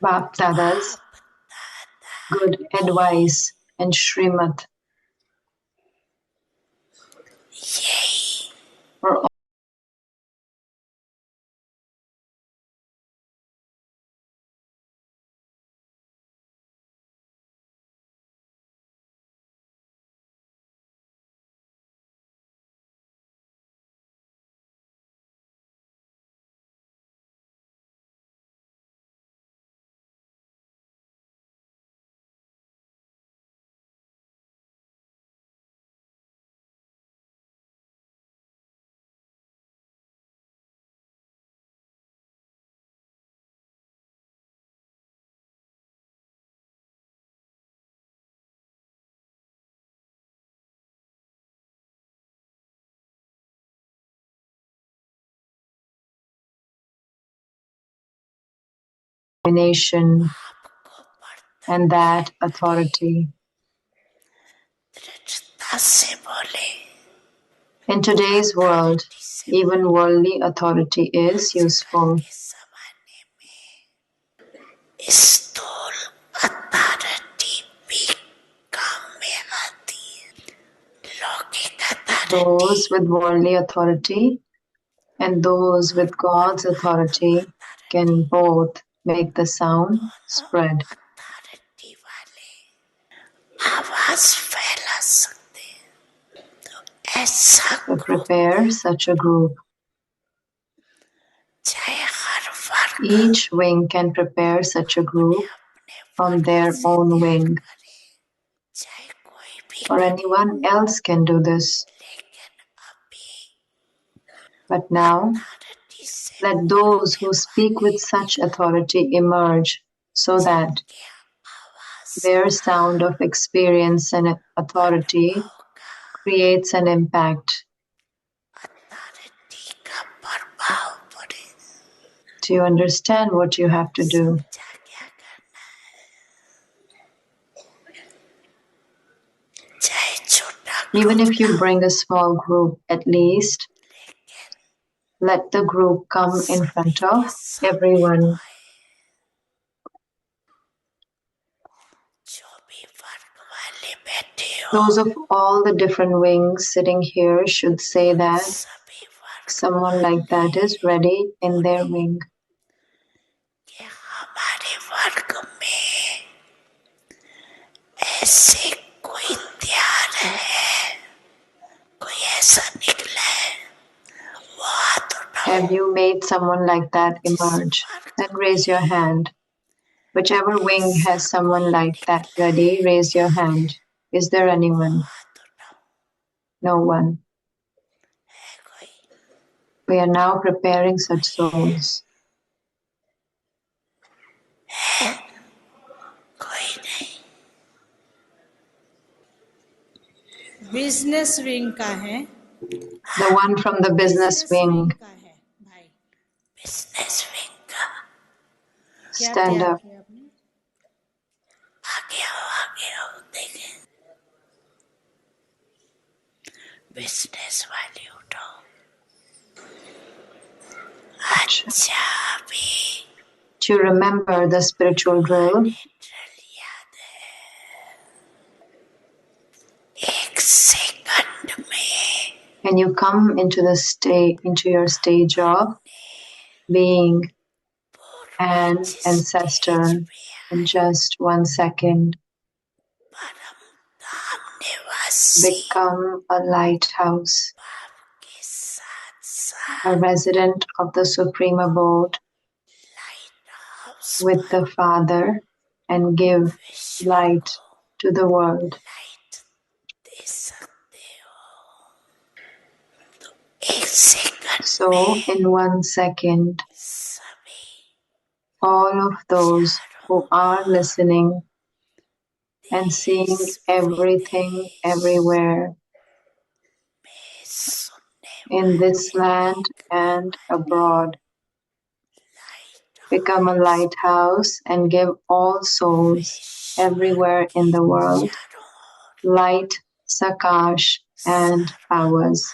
Bap Dada's good advice and Srimad for all domination and that authority. In today's world, even worldly authority is useful. Those with worldly authority and those with God's authority can both make the sound spread. To prepare such a group. Each wing can prepare such a group from their own wing, or anyone else can do this. But now, let those who speak with such authority emerge so that their sound of experience and authority creates an impact. Do you understand what you have to do? Even if you bring a small group, at least let the group come in front of everyone. Those of all the different wings sitting here should say that someone like that is ready in their wing. Have you made someone like that emerge? Then raise your hand. Whichever wing has someone like that ready, raise your hand. Is there anyone? No one. We are now preparing such souls. Business wing का है? The one from the business wing. Business wing का. Stand up. आगे आओ देखें. Business वाली उठो. अच्छा भी. To remember the spiritual rule. एक सेकंड में. When you come into your stage of being an ancestor in just 1 second, become a lighthouse, a resident of the Supreme Abode with the Father, and give light to the world. So, in 1 second, all of those who are listening and seeing everything everywhere in this land and abroad, become a lighthouse and give all souls everywhere in the world light, sakash, and powers.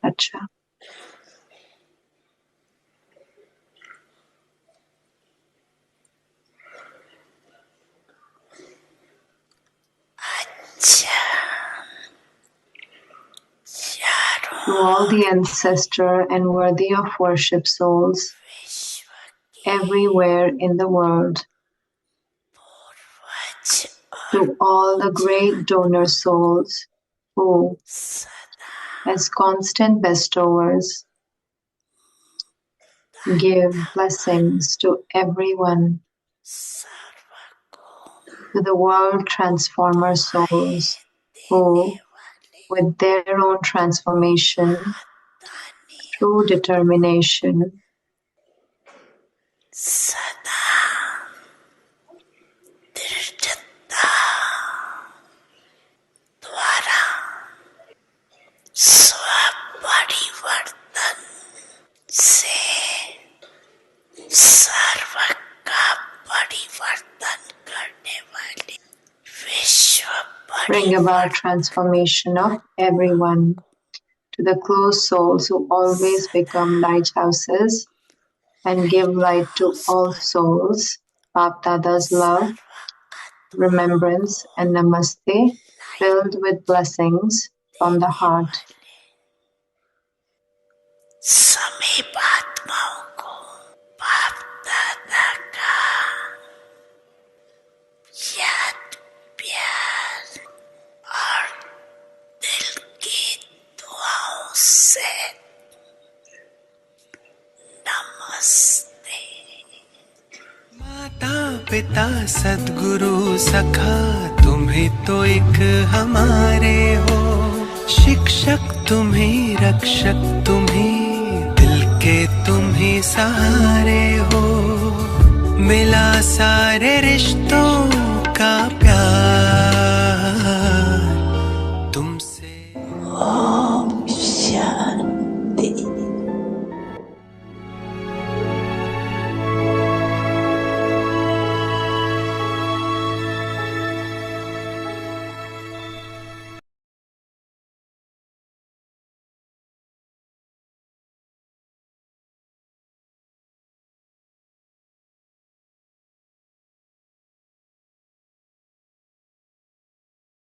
अच्छा, to all the ancestor and worthy of worship souls everywhere in the world, to all the great donor souls who, as constant bestowers, give blessings to everyone, to the world transformer souls who, with their own transformation, through determination, bring about transformation of everyone, to the close souls who always become lighthouses and give light to all souls, Bap Dada's love, remembrance, and namaste, filled with blessings from the heart. समीप आत्माओं को बाप दादा का याद प्यार और दिल की दुआओं से नमस्ते। माता पिता सद्गुरु सखा तुम्ही तो एक हमारे हो, शिक्षक तुम्ही रक्षक तुम्ही दिल के तुम्ही सहारे हो, मिला सारे रिश्तों का प्यार तुमसे। ओम शांति।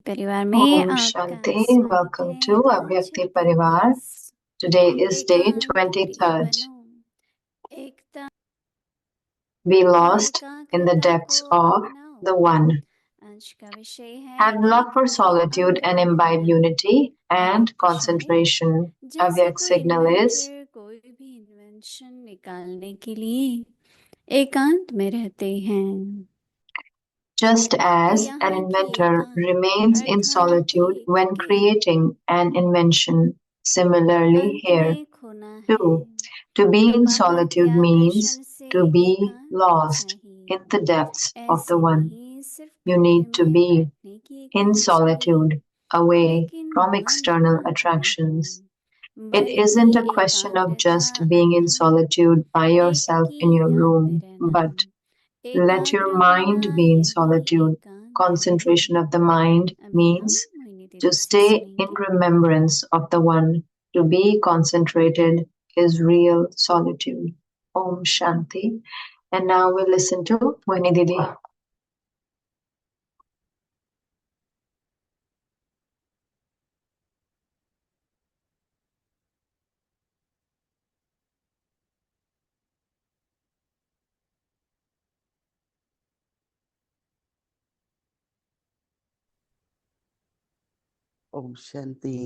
परिवार में Om आपका Shanti. स्वागत Welcome है। to आज Avyakti 26 Parivar. Today is day एकांत प्रिय 23rd. बनो, एकता Be और lost in the एकाग्रता depths को of अपनाओ। the One. आज का विषय है Have love for एक solitude and imbibe unity and concentration. जैसे Avyak कोई signal is इन्वेंटर कोई भी इन्वेंशन निकालने के लिए एकांत में रहते हैं, just as an यहाँ की inventor एकांत remains in अर्थात solitude एक when के creating an invention. Similarly, अंत here में खोना है, too, to be तो in बाबा के solitude means आकर्षण से to be एकांत lost चाहिए। in the depths of the ऐसे One. नहीं सिर्फ You कमरे need to में be बैठने की in एकांत चाहिए, solitude, away लेकिन from मन external भंग न attractions. हो, It बल्कि isn't a question of एकाग्रता just being in अर्थात solitude by एक yourself की in your याद में room, रहना। but let your एकाग्र mind होना be in यही solitude. एकांत है। Concentration of the mind अभी हम means मोहिनी to दीदी से stay in सुनेंगे। remembrance of the One. To be concentrated is real solitude. Om Shanti. And now we'll listen to Mohini Didi. Om Shanti.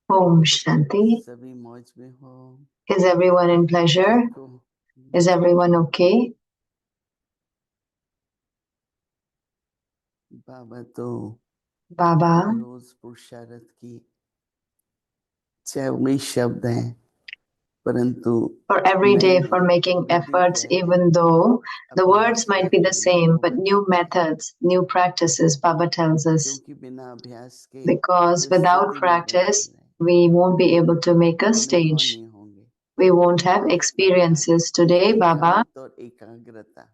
Om Shanti. सभी मौज में हो? Is everyone in pleasure? ठीक हो? Is everyone okay? बाबा तो Baba, रोज पुरुषार्थ की चाहे उन्हीं शब्द हैं, परंतु for every day नए for making efforts, Vidhi even though the अपने words might be the आचरण में same, वो but new बताते हैं। methods, new practices, Baba tells us. क्योंकि बिना अभ्यास के Because तो without स्थिति नहीं बदल practice, रही, we won't be able to make a अनुभव stage. नहीं होंगे। We won't have आज बाबा experiences. Today, Baba, एकांत और एकाग्रता,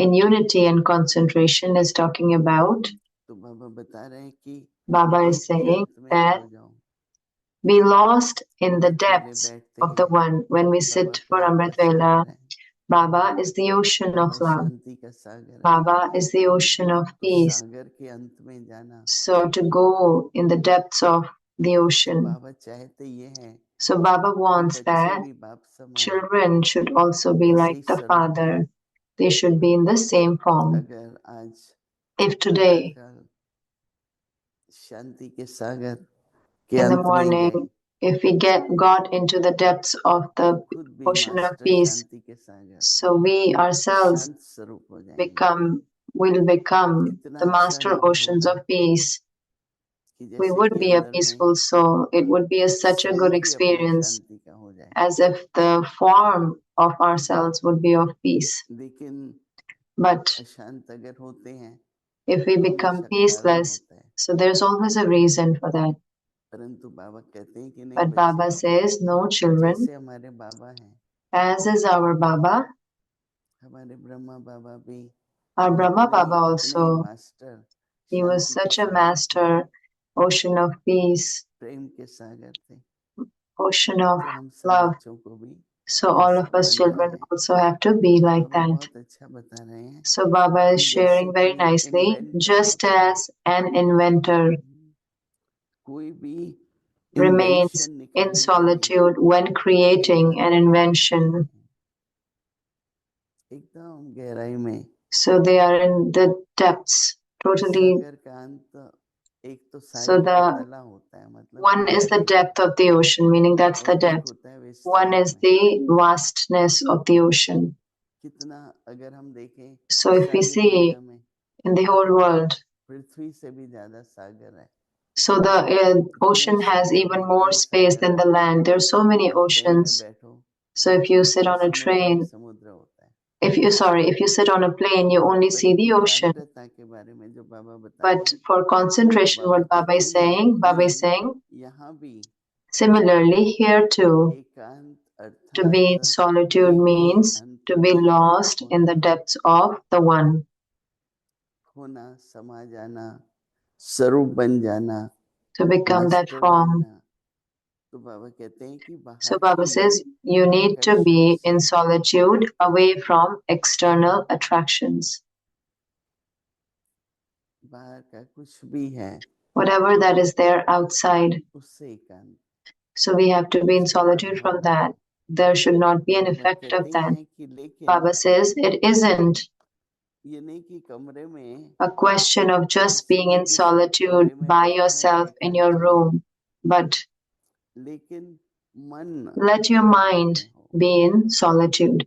in unity and concentration, is talking about. तो बाबा बता रहे हैं कि Baba एक is ही saying अर्थ में that खो जाओ। be lost in the अमृत वेले depths बैठते of the हैं, One. When we Baba sit for प्रेम का Amrit Vela, सागर है, Baba is the ocean of Baba love. शांति का सागर है। Baba is the ocean of तो peace. सागर के अंत में जाना, So to go in the depths of the तो ocean. बाबा चाहते ये हैं So Baba कि wants बच्चे that भी बाप समान, children should also be ऐसे like ही the स्वरूप हो। Father. They should be in the same form. अगर आज If today, प्रातःकाल शांति के सागर के in the अंत में गए, morning, if we got into the depths of तो the खुद भी ocean of मास्टर peace, शांति के सागर, so we ourselves शांत स्वरूप हो जाएंगे। will become इतना the अच्छा master अनुभव oceans होगा of peace. कि We जैसे would कि be a अंदर में peaceful soul. It would be such a good स्वरूप ही अपना experience, शांति का हो जाए। as if the form of ourselves would be of peace. लेकिन But अशांत अगर होते हैं if we तो become हमेशा कारण peaceless, होता है, so there's always a reason for that. परंतु बाबा कहते हैं कि नहीं But Baba बच्चे, says, no children, जैसे हमारे बाबा हैं, as is our Baba, हमारे ब्रह्मा बाबा भी our Brahma इतने Baba इतने ही also, मास्टर he was शांति के such a सागर थे, master, ocean of peace, प्रेम के सागर थे। ocean of तो हम सब love. बच्चों को भी So all ऐसा of us बनना children है। also have to be तो like बाबा that. बहुत अच्छा बता रहे हैं So Baba is कि जैसे sharing very कोई nicely, इन्वेंटर just होता है, as an inventor कोई भी remains इन्वेंशन in निकालने के लिए solitude when creating an एकांत में बैठते invention. हैं, एकदम गहराई में। So they are in the depths, totally. सागर का अंत एक तो So सागर का the तला होता है, मतलब one is the गहराई depth में, of the ocean, meaning that's the और एक depth. होता है One विस्तार is में। the vastness of the ocean. कितना अगर हम देखें So if we सारी see दुनिया में in the whole world, पृथ्वी से भी ज्यादा सागर है, so the इतने ocean has सागर even हैं, more इतने space सागर than the हैं land. There are so कि many आप ट्रेन में oceans. बैठो So if you sit तो on a समुद्र ही train, समुद्र होता है। if you sit on a plane, you only पर see the ocean. एकाग्रता के बारे में जो बाबा बता रहे But हैं, for तो concentration, बाबा what कहते हैं Baba is कि saying, यहाँ भी similarly here too, एकांत to be in अर्थात solitude एक के means अंत to be में lost in the होना, depths of the One. होना, समा जाना, स्वरूप बन जाना, To become that master form. बनना। तो बाबा कहते हैं कि So बाहर Baba के says you need to आकर्षण be in से solitude हट away करके from external attractions. बाहर का कुछ भी है Whatever that is there outside. उससे एकांत, So we have to be in उसका solitude प्रभाव from मत that. Low. There should not तो be an Baba effect of कहते that. हैं कि लेकिन Baba says it isn't ये नहीं कि कमरे में a question of just being सीधे in के साथ solitude कमरे में by बैठना yourself in एकांत your चाहिए, room, but लेकिन मन let your एकांत mind में हो। be in solitude.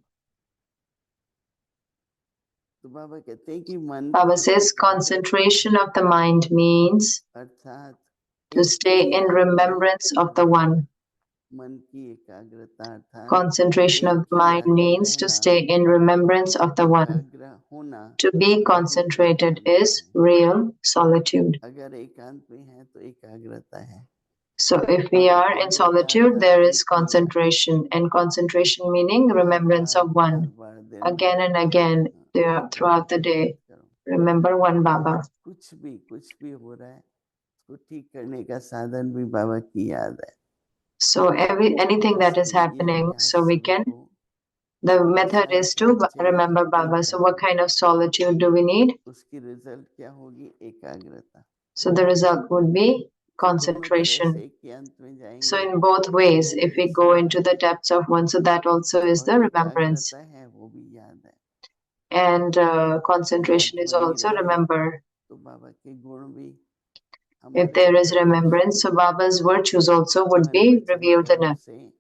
तो बाबा कहते हैं कि मन Baba की says एकाग्रता concentration of the mind means अर्थात to एक stay की in याद में remembrance of the रहना, One. मन की एकाग्रता अर्थात Concentration एक of the की mind याद में means to रहना, stay in remembrance of the One. एकाग्र होना, To be वही concentrated एकांत is है। real solitude. अगर एकांत में है तो एकाग्रता है। So if we और are in एकाग्रता solitude, अर्थात there एक is की याद concentration, and concentration meaning bar remembrance bar of bar One. बार दिन में Again and again throughout the एकाग्रता याद day. करो। Remember one Baba. कुछ भी हो रहा है उसको ठीक करने का साधन भी बाबा की याद है। So anything that is इसलिए ये happening, अभ्यास so we सभी can. को The method कैसा is to एकांत चाहिए, remember Baba. So what एकाग्रता, kind of solitude do we need? उसकी रिजल्ट क्या होगी, एकाग्रता। So the result would be तो दोनों तरह से concentration. एक के अंत में So जाएंगे, in both ways, if we remembrance go भी into याद the है, depths of One, so that also is और the remembrance. एकाग्रता है वो भी याद है। And याद concentration is बनी also रहे remember. तो बाबा के गुण भी If हमारे there में is प्रकट remembrance, होंगे, so Baba's virtues also would हमारे be वचन revealed in कर्म it. से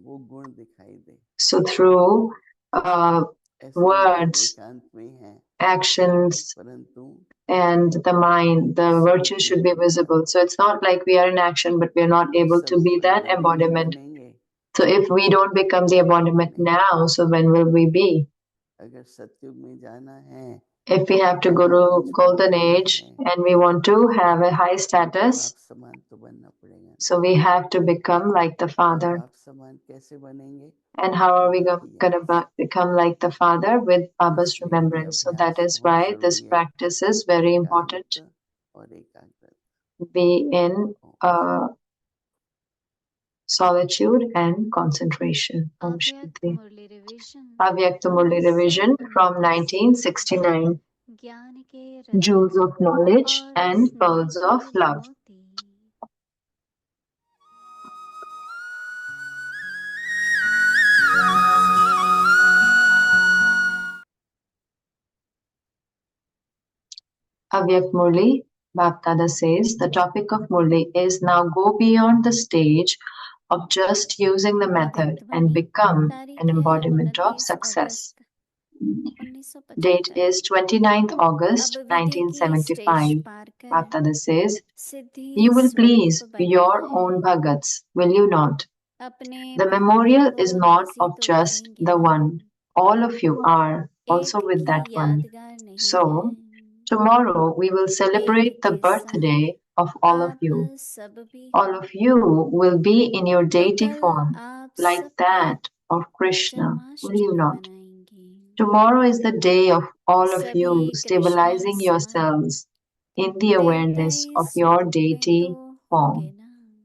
वो गुण दिखाई दे। So through ऐसा नहीं कि हम words, एकांत में हैं, actions, परंतु and the mind, the virtues स्वरूप should be नहीं बन visible. पाते। So it's not like we are in action, but we are not अगर able to स्वरूप be that अगर अभी नहीं embodiment. बनेंगे So if we don't become the तो कभी embodiment नहीं। now, so when will we be? अगर सतयुग में जाना है, If we have to go बहुत to ऊंच पद golden पाना age है, and we want to have a high तो बाप status, समान तो बनना पड़ेगा ना। so we have to become like the और Father. बाप समान कैसे बनेंगे, And how are we बाबा की याद से। gonna become like the Father? With Baba's इसलिए ये remembrance. So that अभ्यास is बहुत why this जरूरी है, practice is very important. एकांत और एकाग्रता। Be in Om uh, solitude, and concentration. Om Avyakta Shanti. Murli revision Avyakta Murli Revision from 1969. ज्ञान के Jewels रत्न of Knowledge और and स्नेह Pearls के of Love. मोती Avyak Murli, Bhaktada says, the topic of Murli is now go beyond the stage of just using the method अव्यक्त and Vani become an तारीख है embodiment of 29 success. August Date 1975। is 29th अब August विधि की stage 1975. पार कर Bhaktada says, Siddhi you will स्वरूप please बनना your है। own Bhagats, will you not? अपने The प्रभु memorial को is not राजी of तो just करेंगे the ना, one. All of you are also एक with की that one. यादगार नहीं है। So, tomorrow we will एक celebrate the के साथ birthday of all of आप you. सब भी All हो, of you will be in your तो deity कल form, आप like सबका that of Krishna, will you Janmashtami not? मनाएंगे। Tomorrow is the day of all of you सभी कृष्ण stabilizing समान yourselves in the awareness देवताई of your स्वरूप में तो deity होंगे form. ना,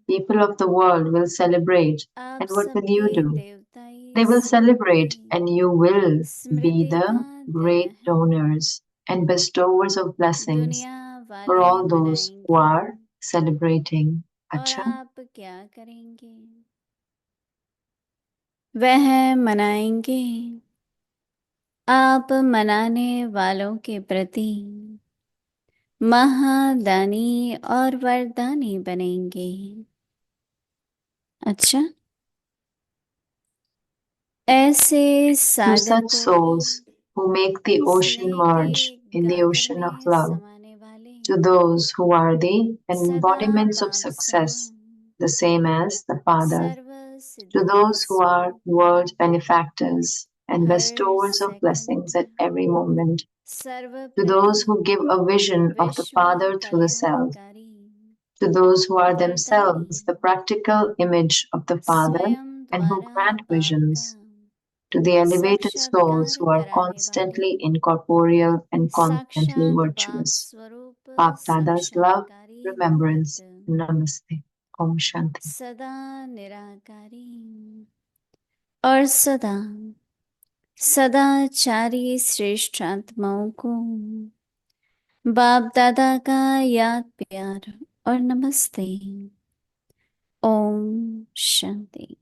People of the world will celebrate, आप and what will you सबके do? देवताई They will स्वरूप celebrate, में and you will be स्मृति का the दिन great है। donors and bestowers of blessings दुनिया for वाले all those who मनाएंगे are celebrating. और Acha? आप क्या करेंगे? वह मनाएंगे, आप मनाने वालों के प्रति महादानी और वरदानी बनेंगे। अच्छा, ऐसे To सागर such को भी souls who make the ocean स्नेह के merge in the गागर ocean of में love, समाने वाले to those who are the सदा embodiments of बाप success, समान the same as the Father, सर्व to सिद्धि those who are स्वरूप world benefactors and हर bestowers of second blessings at every moment, to सर्वप्रति those who give a vision of the विश्व Father through the self, कल्याणकारी to those who are वरदानी themselves the practical image of the Father स्वयं and who द्वारा grant बाप का visions, to the elevated souls साक्षात्कार who are कराने वाले constantly incorporeal and constantly साक्षात बाप virtuous. स्वरूप Bhaktida's love, साक्षात्कारी remembrance, महत namaste. Om Shanti. सदा निराकारी और सदा सदाचारी श्रेष्ठ आत्माओं को बाप दादा का याद प्यार और नमस्ते। ओम शांति।